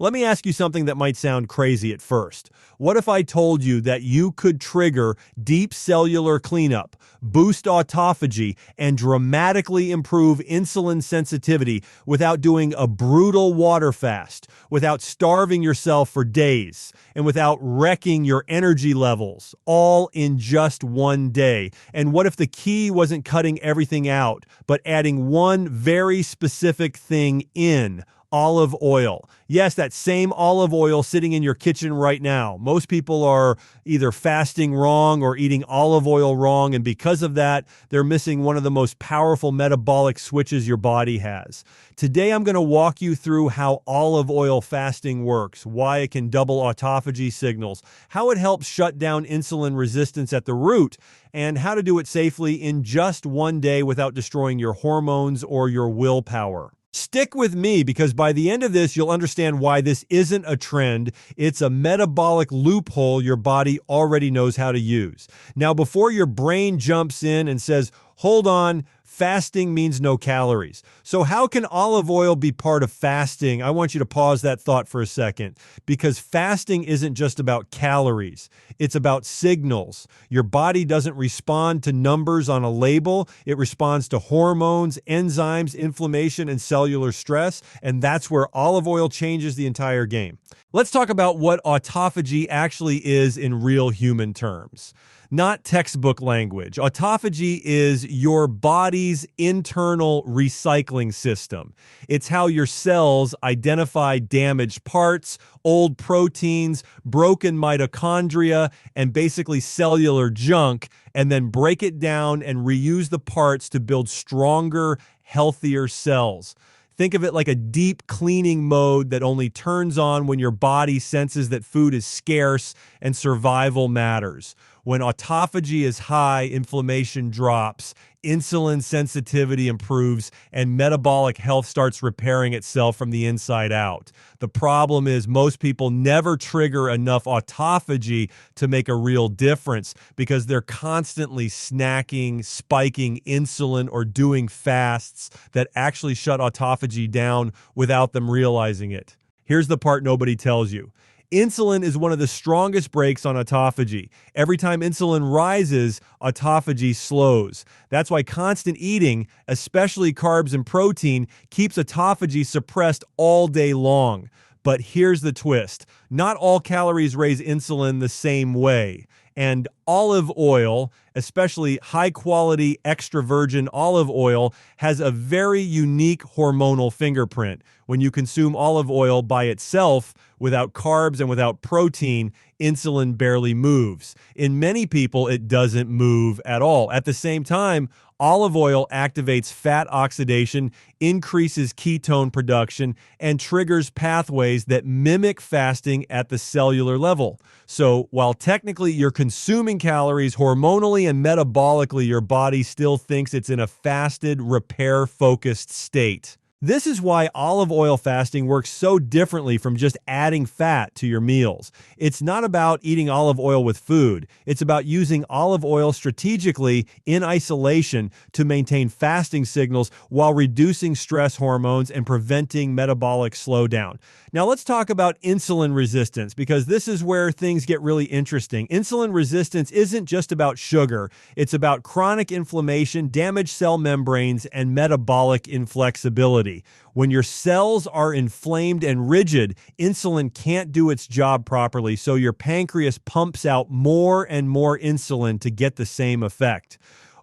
Let me ask you something that might sound crazy at first. What if I told you that you could trigger deep cellular cleanup, boost autophagy, and dramatically improve insulin sensitivity without doing a brutal water fast, without starving yourself for days, and without wrecking your energy levels, all in just one day? And what if the key wasn't cutting everything out, but adding one very specific thing in? Olive oil. Yes, that same olive oil sitting in your kitchen right now. Most people are either fasting wrong or eating olive oil wrong, and because of that, they're missing one of the most powerful metabolic switches your body has. Today, I'm going to walk you through how olive oil fasting works, why it can double autophagy signals, how it helps shut down insulin resistance at the root, and how to do it safely in just one day without destroying your hormones or your willpower. Stick with me, because by the end of this, you'll understand why this isn't a trend. It's a metabolic loophole your body already knows how to use. Now, before your brain jumps in and says, hold on, fasting means no calories. So how can olive oil be part of fasting? I want you to pause that thought for a second, because fasting isn't just about calories. It's about signals. Your body doesn't respond to numbers on a label. It responds to hormones, enzymes, inflammation, and cellular stress. And that's where olive oil changes the entire game. Let's talk about what autophagy actually is in real human terms. Not textbook language. Autophagy is your body's internal recycling system. It's how your cells identify damaged parts, old proteins, broken mitochondria, and basically cellular junk, and then break it down and reuse the parts to build stronger, healthier cells. Think of it like a deep cleaning mode that only turns on when your body senses that food is scarce and survival matters. When autophagy is high, inflammation drops, insulin sensitivity improves, and metabolic health starts repairing itself from the inside out. The problem is most people never trigger enough autophagy to make a real difference because they're constantly snacking, spiking insulin, or doing fasts that actually shut autophagy down without them realizing it. Here's the part nobody tells you. Insulin is one of the strongest brakes on autophagy. Every time insulin rises, autophagy slows. That's why constant eating, especially carbs and protein, keeps autophagy suppressed all day long. But here's the twist. Not all calories raise insulin the same way. And olive oil, especially high-quality extra virgin olive oil, has a very unique hormonal fingerprint. When you consume olive oil by itself, without carbs and without protein, insulin barely moves. In many people, it doesn't move at all. At the same time, olive oil activates fat oxidation, increases ketone production, and triggers pathways that mimic fasting at the cellular level. So while technically you're consuming calories, hormonally and metabolically, your body still thinks it's in a fasted, repair-focused state. This is why olive oil fasting works so differently from just adding fat to your meals. It's not about eating olive oil with food. It's about using olive oil strategically in isolation to maintain fasting signals while reducing stress hormones and preventing metabolic slowdown. Now let's talk about insulin resistance, because this is where things get really interesting. Insulin resistance isn't just about sugar. It's about chronic inflammation, damaged cell membranes, and metabolic inflexibility. When your cells are inflamed and rigid, insulin can't do its job properly, so your pancreas pumps out more and more insulin to get the same effect.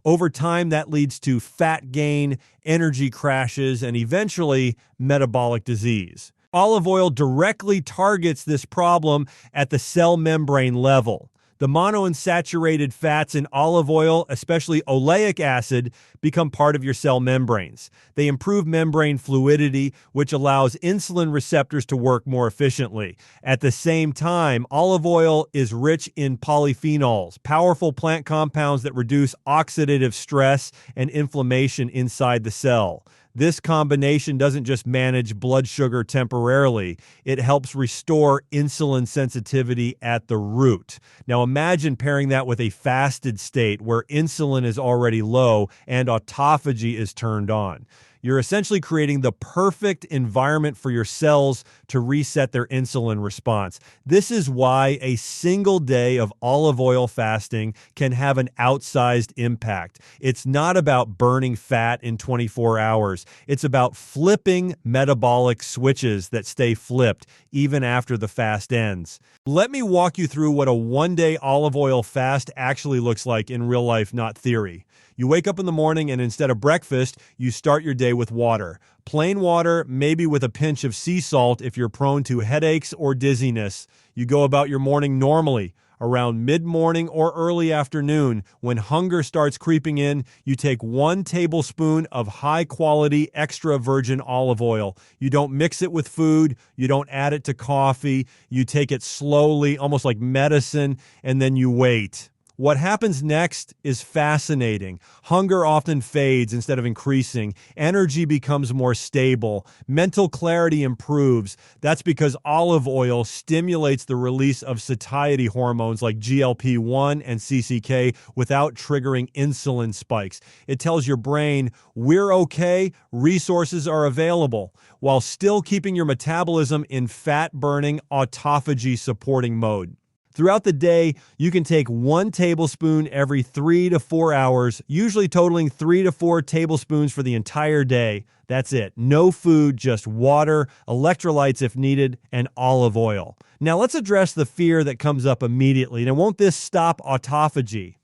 Over time, that leads to fat gain, energy crashes, and eventually metabolic disease. Olive oil directly targets this problem at the cell membrane level. The monounsaturated fats in olive oil, especially oleic acid, become part of your cell membranes. They improve membrane fluidity, which allows insulin receptors to work more efficiently. At the same time, olive oil is rich in polyphenols, powerful plant compounds that reduce oxidative stress and inflammation inside the cell. This combination doesn't just manage blood sugar temporarily, it helps restore insulin sensitivity at the root. Now imagine pairing that with a fasted state where insulin is already low and autophagy is turned on. You're essentially creating the perfect environment for your cells to reset their insulin response. This is why a single day of olive oil fasting can have an outsized impact. It's not about burning fat in 24 hours. It's about flipping metabolic switches that stay flipped even after the fast ends. Let me walk you through what a one-day olive oil fast actually looks like in real life, not theory. You wake up in the morning and instead of breakfast, you start your day with water. Plain water, maybe with a pinch of sea salt if you're prone to headaches or dizziness. You go about your morning normally. Around mid-morning or early afternoon, when hunger starts creeping in, you take 1 tablespoon of high-quality extra virgin olive oil. You don't mix it with food. You don't add it to coffee. You take it slowly, almost like medicine, and then you wait. What happens next is fascinating. Hunger often fades instead of increasing. Energy becomes more stable. Mental clarity improves. That's because olive oil stimulates the release of satiety hormones like GLP-1 and CCK without triggering insulin spikes. It tells your brain, we're okay, resources are available, while still keeping your metabolism in fat-burning, autophagy-supporting mode. Throughout the day, you can take 1 tablespoon every 3 to 4 hours, usually totaling 3 to 4 tablespoons for the entire day. That's it. No food, just water, electrolytes if needed, and olive oil. Now let's address the fear that comes up immediately. Now, won't this stop autophagy?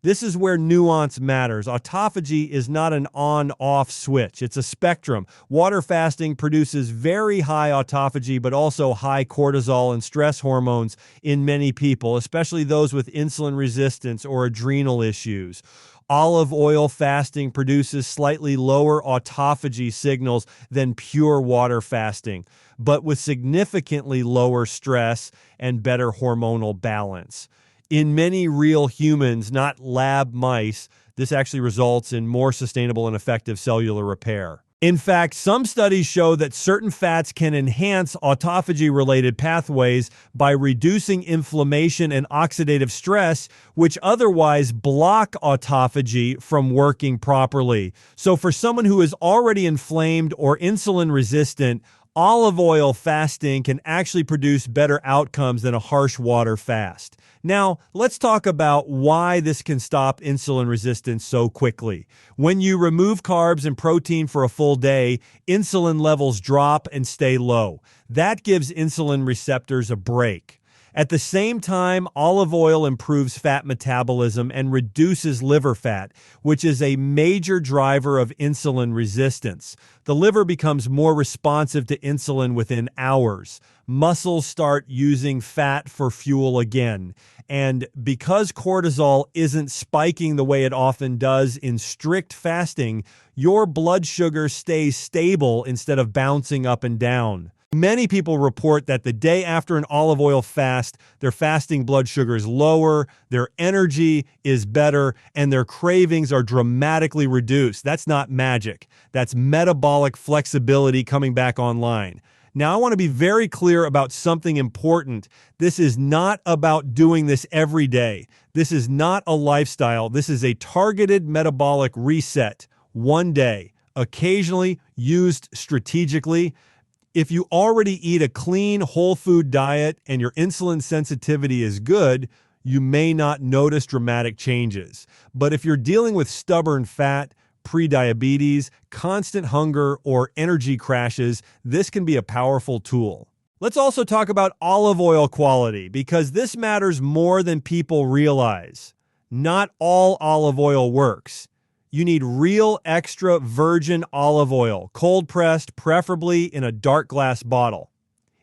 This is where nuance matters. Autophagy is not an on-off switch. It's a spectrum. Water fasting produces very high autophagy, but also high cortisol and stress hormones in many people, especially those with insulin resistance or adrenal issues. Olive oil fasting produces slightly lower autophagy signals than pure water fasting, but with significantly lower stress and better hormonal balance. In many real humans, not lab mice, this actually results in more sustainable and effective cellular repair. In fact, some studies show that certain fats can enhance autophagy-related pathways by reducing inflammation and oxidative stress, which otherwise block autophagy from working properly. So for someone who is already inflamed or insulin resistant, olive oil fasting can actually produce better outcomes than a harsh water fast. Now, let's talk about why this can stop insulin resistance so quickly. When you remove carbs and protein for a full day, insulin levels drop and stay low. That gives insulin receptors a break. At the same time, olive oil improves fat metabolism and reduces liver fat, which is a major driver of insulin resistance. The liver becomes more responsive to insulin within hours. Muscles start using fat for fuel again. And because cortisol isn't spiking the way it often does in strict fasting, your blood sugar stays stable instead of bouncing up and down. Many people report that the day after an olive oil fast, their fasting blood sugar is lower, their energy is better, and their cravings are dramatically reduced. That's not magic. That's metabolic flexibility coming back online. Now, I want to be very clear about something important. This is not about doing this every day. This is not a lifestyle. This is a targeted metabolic reset, one day, occasionally used strategically. If you already eat a clean, whole food diet and your insulin sensitivity is good, you may not notice dramatic changes. But if you're dealing with stubborn fat, prediabetes, constant hunger, or energy crashes, this can be a powerful tool. Let's also talk about olive oil quality, because this matters more than people realize. Not all olive oil works. You need real extra virgin olive oil, cold pressed, preferably in a dark glass bottle.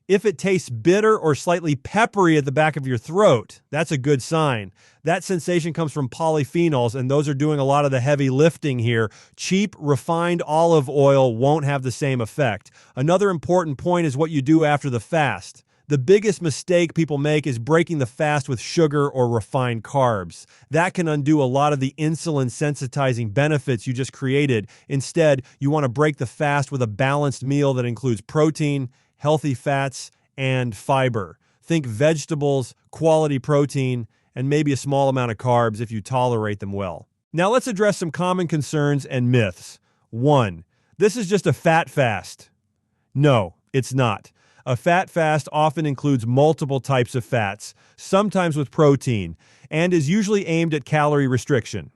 If it tastes bitter or slightly peppery at the back of your throat, that's a good sign. That sensation comes from polyphenols, and those are doing a lot of the heavy lifting here. Cheap, refined olive oil won't have the same effect. Another important point is what you do after the fast. The biggest mistake people make is breaking the fast with sugar or refined carbs. That can undo a lot of the insulin sensitizing benefits you just created. Instead, you want to break the fast with a balanced meal that includes protein, healthy fats, and fiber. Think vegetables, quality protein, and maybe a small amount of carbs if you tolerate them well. Now let's address some common concerns and myths. 1. This is just a fat fast. No, it's not. A fat fast often includes multiple types of fats, sometimes with protein, and is usually aimed at calorie restriction.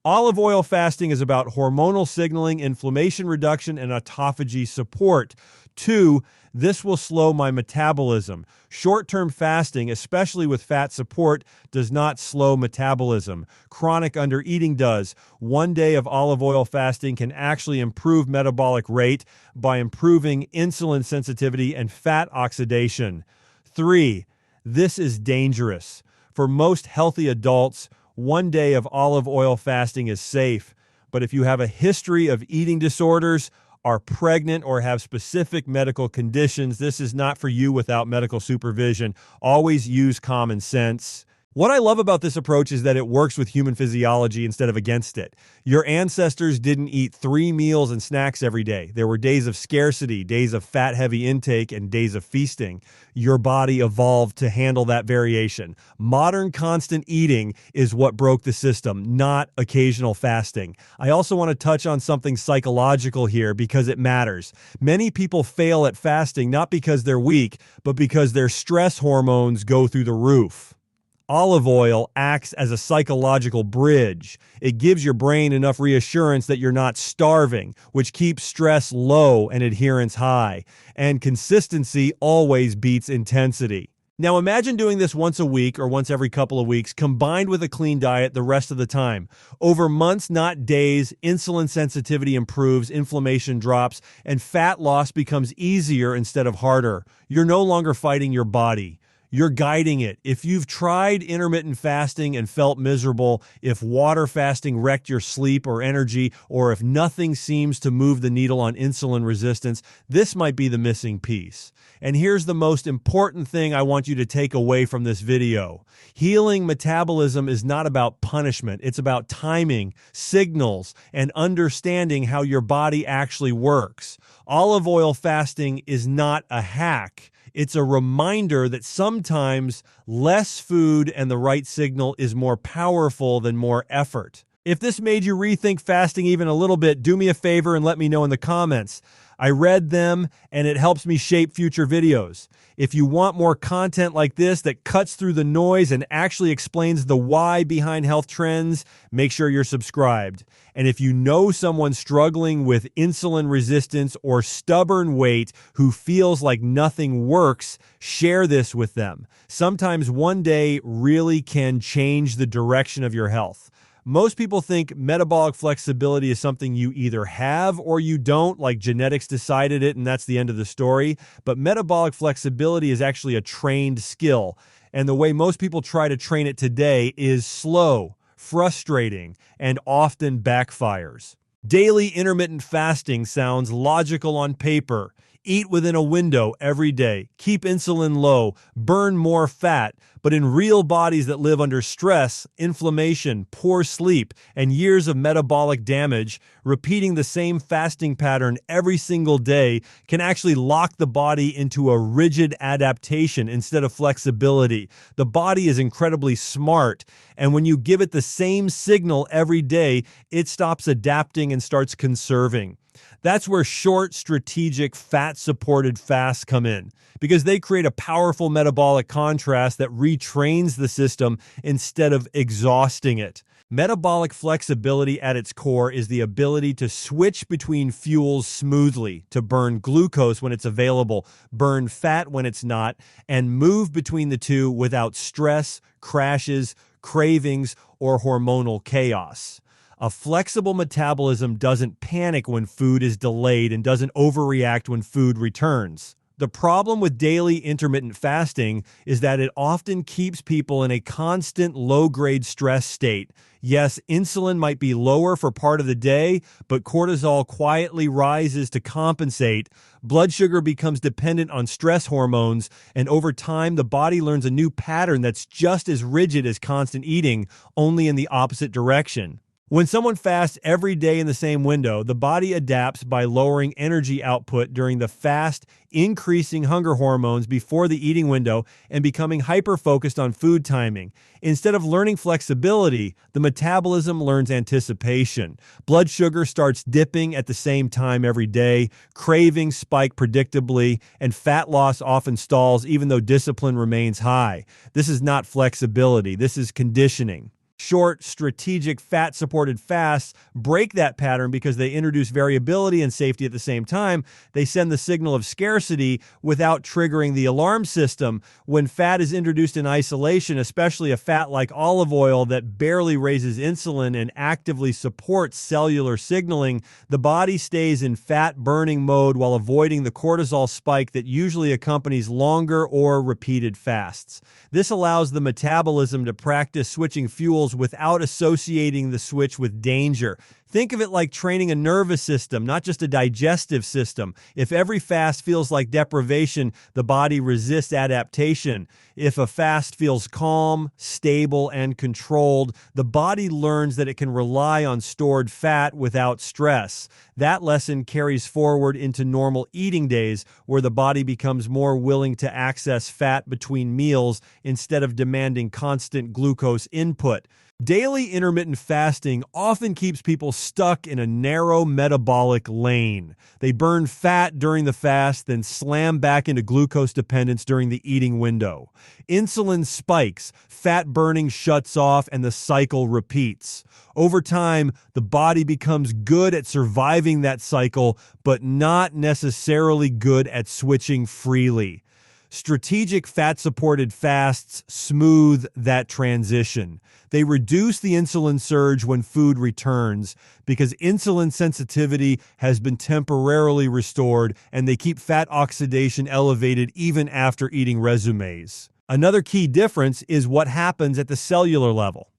Olive oil fasting is about hormonal signaling, inflammation reduction, and autophagy support. 2, this will slow my metabolism. Short-term fasting, especially with fat support, does not slow metabolism. Chronic undereating does. 1 day of olive oil fasting can actually improve metabolic rate by improving insulin sensitivity and fat oxidation. 3, this is dangerous. For most healthy adults, 1 day of olive oil fasting is safe, but if you have a history of eating disorders, are pregnant, or have specific medical conditions, this is not for you without medical supervision. Always use common sense. What I love about this approach is that it works with human physiology instead of against it. Your ancestors didn't eat 3 meals and snacks every day. There were days of scarcity, days of fat-heavy intake, and days of feasting. Your body evolved to handle that variation. Modern constant eating is what broke the system, not occasional fasting. I also want to touch on something psychological here because it matters. Many people fail at fasting not because they're weak, but because their stress hormones go through the roof. Olive oil acts as a psychological bridge. It gives your brain enough reassurance that you're not starving, which keeps stress low and adherence high. And consistency always beats intensity. Now imagine doing this once a week or once every couple of weeks, combined with a clean diet the rest of the time. Over months, not days, insulin sensitivity improves, inflammation drops, and fat loss becomes easier instead of harder. You're no longer fighting your body. You're guiding it. If you've tried intermittent fasting and felt miserable, if water fasting wrecked your sleep or energy, or if nothing seems to move the needle on insulin resistance, this might be the missing piece. And here's the most important thing I want you to take away from this video. Healing metabolism is not about punishment. It's about timing, signals, and understanding how your body actually works. Olive oil fasting is not a hack. It's a reminder that sometimes less food and the right signal is more powerful than more effort. If this made you rethink fasting even a little bit, do me a favor and let me know in the comments. I read them and it helps me shape future videos. If you want more content like this that cuts through the noise and actually explains the why behind health trends, make sure you're subscribed. And if you know someone struggling with insulin resistance or stubborn weight who feels like nothing works, share this with them. Sometimes 1 day really can change the direction of your health. Most people think metabolic flexibility is something you either have or you don't, like genetics decided it and that's the end of the story. But metabolic flexibility is actually a trained skill. And the way most people try to train it today is slow, frustrating, and often backfires. Daily intermittent fasting sounds logical on paper. Eat within a window every day, keep insulin low, burn more fat, but in real bodies that live under stress, inflammation, poor sleep, and years of metabolic damage, repeating the same fasting pattern every single day can actually lock the body into a rigid adaptation instead of flexibility. The body is incredibly smart, and when you give it the same signal every day, it stops adapting and starts conserving. That's where short, strategic, fat-supported fasts come in, because they create a powerful metabolic contrast that retrains the system instead of exhausting it. Metabolic flexibility at its core is the ability to switch between fuels smoothly, to burn glucose when it's available, burn fat when it's not, and move between the two without stress, crashes, cravings, or hormonal chaos. A flexible metabolism doesn't panic when food is delayed and doesn't overreact when food returns. The problem with daily intermittent fasting is that it often keeps people in a constant low-grade stress state. Yes, insulin might be lower for part of the day, but cortisol quietly rises to compensate. Blood sugar becomes dependent on stress hormones, and over time, the body learns a new pattern that's just as rigid as constant eating, only in the opposite direction. When someone fasts every day in the same window, the body adapts by lowering energy output during the fast, increasing hunger hormones before the eating window, and becoming hyper-focused on food timing. Instead of learning flexibility, the metabolism learns anticipation. Blood sugar starts dipping at the same time every day, cravings spike predictably, and fat loss often stalls even though discipline remains high. This is not flexibility, this is conditioning. Short, strategic, fat-supported fasts break that pattern because they introduce variability and safety at the same time. They send the signal of scarcity without triggering the alarm system. When fat is introduced in isolation, especially a fat like olive oil that barely raises insulin and actively supports cellular signaling, the body stays in fat-burning mode while avoiding the cortisol spike that usually accompanies longer or repeated fasts. This allows the metabolism to practice switching fuels without associating the switch with danger. Think of it like training a nervous system, not just a digestive system. If every fast feels like deprivation, the body resists adaptation. If a fast feels calm, stable, and controlled, the body learns that it can rely on stored fat without stress. That lesson carries forward into normal eating days, where the body becomes more willing to access fat between meals instead of demanding constant glucose input. Daily intermittent fasting often keeps people stuck in a narrow metabolic lane. They burn fat during the fast, then slam back into glucose dependence during the eating window. Insulin spikes, fat burning shuts off, and the cycle repeats. Over time, the body becomes good at surviving that cycle, but not necessarily good at switching freely. Strategic fat-supported fasts smooth that transition. They reduce the insulin surge when food returns because insulin sensitivity has been temporarily restored, and they keep fat oxidation elevated even after eating resumes. Another key difference is what happens at the cellular level.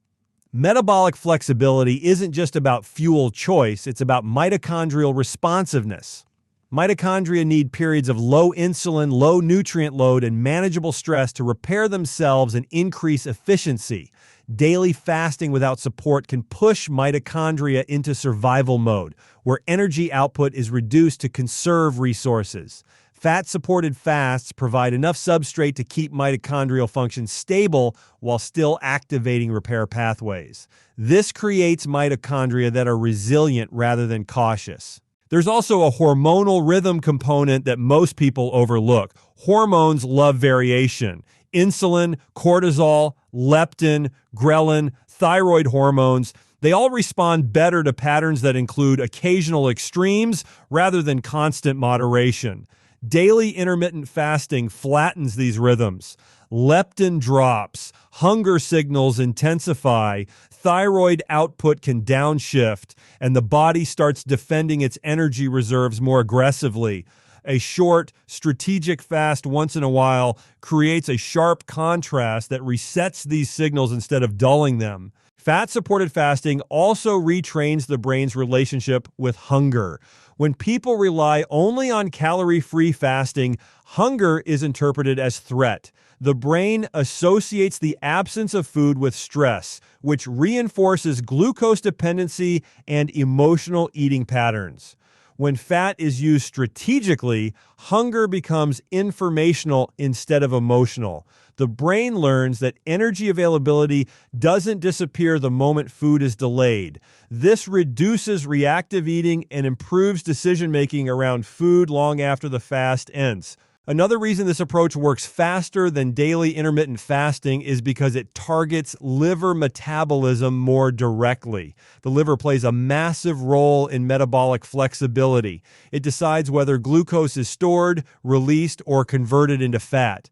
Metabolic flexibility isn't just about fuel choice, it's about mitochondrial responsiveness. Mitochondria need periods of low insulin, low nutrient load, and manageable stress to repair themselves and increase efficiency. Daily fasting without support can push mitochondria into survival mode, where energy output is reduced to conserve resources. Fat-supported fasts provide enough substrate to keep mitochondrial function stable while still activating repair pathways. This creates mitochondria that are resilient rather than cautious. There's also a hormonal rhythm component that most people overlook. Hormones love variation. Insulin, cortisol, leptin, ghrelin, thyroid hormones, they all respond better to patterns that include occasional extremes rather than constant moderation. Daily intermittent fasting flattens these rhythms. Leptin drops, hunger signals intensify, thyroid output can downshift, and the body starts defending its energy reserves more aggressively. A short, strategic fast once in a while creates a sharp contrast that resets these signals instead of dulling them. Fat-supported fasting also retrains the brain's relationship with hunger. When people rely only on calorie-free fasting, hunger is interpreted as threat. The brain associates the absence of food with stress, which reinforces glucose dependency and emotional eating patterns. When fat is used strategically, hunger becomes informational instead of emotional. The brain learns that energy availability doesn't disappear the moment food is delayed. This reduces reactive eating and improves decision-making around food long after the fast ends. Another reason this approach works faster than daily intermittent fasting is because it targets liver metabolism more directly. The liver plays a massive role in metabolic flexibility. It decides whether glucose is stored, released, or converted into fat.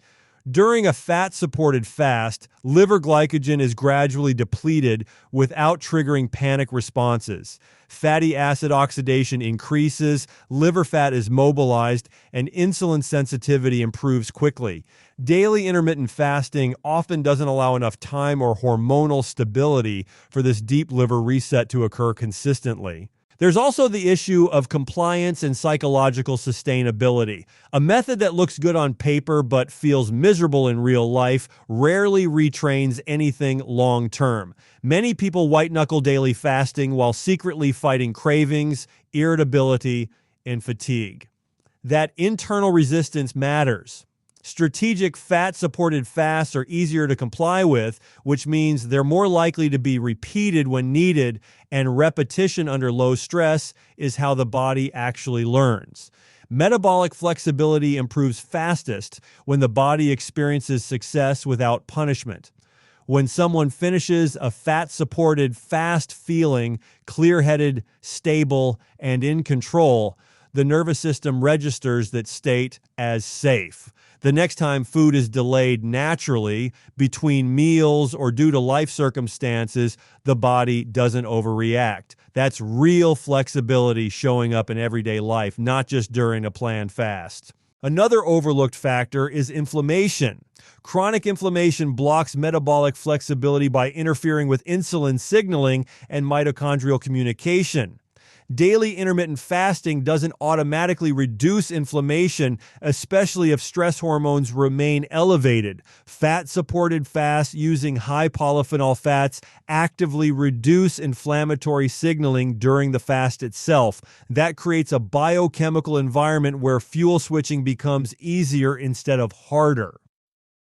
During a fat-supported fast, liver glycogen is gradually depleted without triggering panic responses. Fatty acid oxidation increases, liver fat is mobilized, and insulin sensitivity improves quickly. Daily intermittent fasting often doesn't allow enough time or hormonal stability for this deep liver reset to occur consistently. There's also the issue of compliance and psychological sustainability. A method that looks good on paper but feels miserable in real life rarely retrains anything long term. Many people white-knuckle daily fasting while secretly fighting cravings, irritability, and fatigue. That internal resistance matters. Strategic fat-supported fasts are easier to comply with, which means they're more likely to be repeated when needed, and repetition under low stress is how the body actually learns. Metabolic flexibility improves fastest when the body experiences success without punishment. When someone finishes a fat-supported fast feeling clear-headed, stable, and in control, the nervous system registers that state as safe. The next time food is delayed naturally between meals or due to life circumstances, the body doesn't overreact. That's real flexibility showing up in everyday life, not just during a planned fast. Another overlooked factor is inflammation. Chronic inflammation blocks metabolic flexibility by interfering with insulin signaling and mitochondrial communication. Daily intermittent fasting doesn't automatically reduce inflammation, especially if stress hormones remain elevated. Fat-supported fasts using high polyphenol fats actively reduce inflammatory signaling during the fast itself. That creates a biochemical environment where fuel switching becomes easier instead of harder.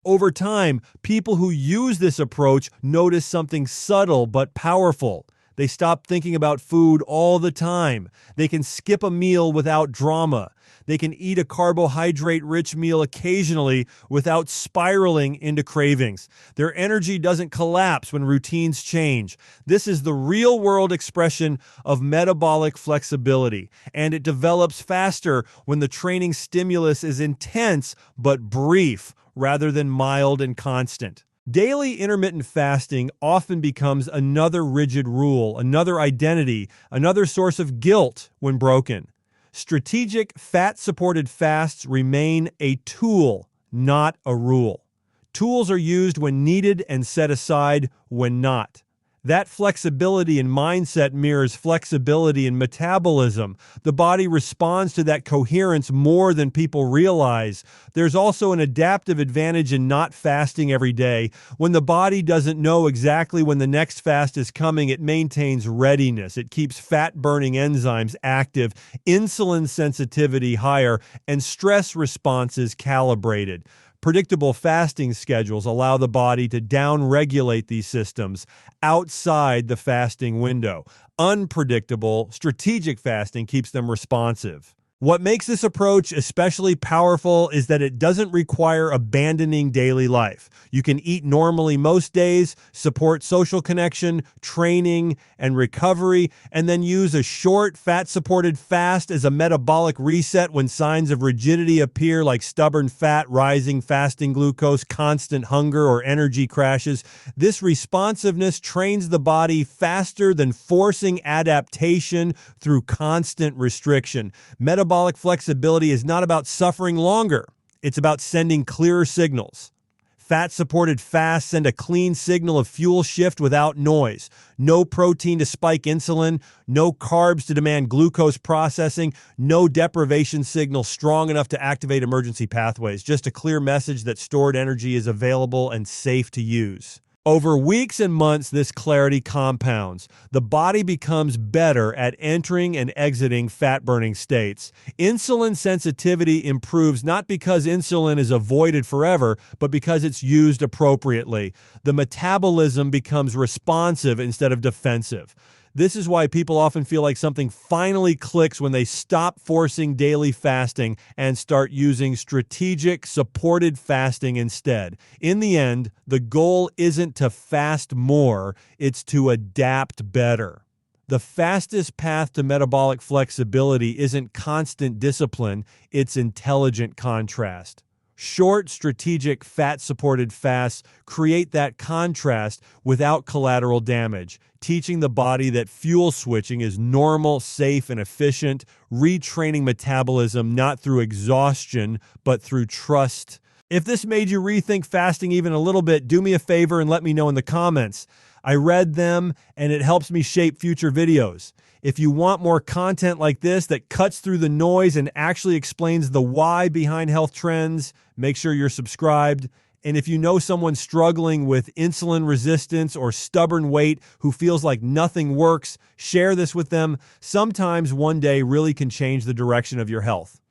Over time, people who use this approach notice something subtle but powerful. They stop thinking about food all the time. They can skip a meal without drama. They can eat a carbohydrate-rich meal occasionally without spiraling into cravings. Their energy doesn't collapse when routines change. This is the real-world expression of metabolic flexibility, and it develops faster when the training stimulus is intense but brief rather than mild and constant. Daily intermittent fasting often becomes another rigid rule, another identity, another source of guilt when broken. Strategic fat-supported fasts remain a tool, not a rule. Tools are used when needed and set aside when not. That flexibility in mindset mirrors flexibility in metabolism. The body responds to that coherence more than people realize. There's also an adaptive advantage in not fasting every day. When the body doesn't know exactly when the next fast is coming, it maintains readiness. It keeps fat-burning enzymes active, insulin sensitivity higher, and stress responses calibrated. Predictable fasting schedules allow the body to down-regulate these systems outside the fasting window. Unpredictable, strategic fasting keeps them responsive. What makes this approach especially powerful is that it doesn't require abandoning daily life. You can eat normally most days, support social connection, training, and recovery, and then use a short, fat-supported fast as a metabolic reset when signs of rigidity appear, like stubborn fat, rising fasting glucose, constant hunger, or energy crashes. This responsiveness trains the body faster than forcing adaptation through constant restriction. Metabolic flexibility is not about suffering longer. It's about sending clearer signals. Fat-supported fasts send a clean signal of fuel shift without noise. No protein to spike insulin, no carbs to demand glucose processing, no deprivation signal strong enough to activate emergency pathways. Just a clear message that stored energy is available and safe to use. Over weeks and months, this clarity compounds. The body becomes better at entering and exiting fat-burning states. Insulin sensitivity improves not because insulin is avoided forever, but because it's used appropriately. The metabolism becomes responsive instead of defensive. This is why people often feel like something finally clicks when they stop forcing daily fasting and start using strategic, supported fasting instead. In the end, the goal isn't to fast more, it's to adapt better. The fastest path to metabolic flexibility isn't constant discipline, it's intelligent contrast. Short, strategic, fat-supported fasts create that contrast without collateral damage, teaching the body that fuel switching is normal, safe, and efficient, retraining metabolism not through exhaustion, but through trust. If this made you rethink fasting even a little bit, do me a favor and let me know in the comments. I read them, and it helps me shape future videos. If you want more content like this that cuts through the noise and actually explains the why behind health trends, make sure you're subscribed. And if you know someone struggling with insulin resistance or stubborn weight who feels like nothing works, share this with them. Sometimes one day really can change the direction of your health.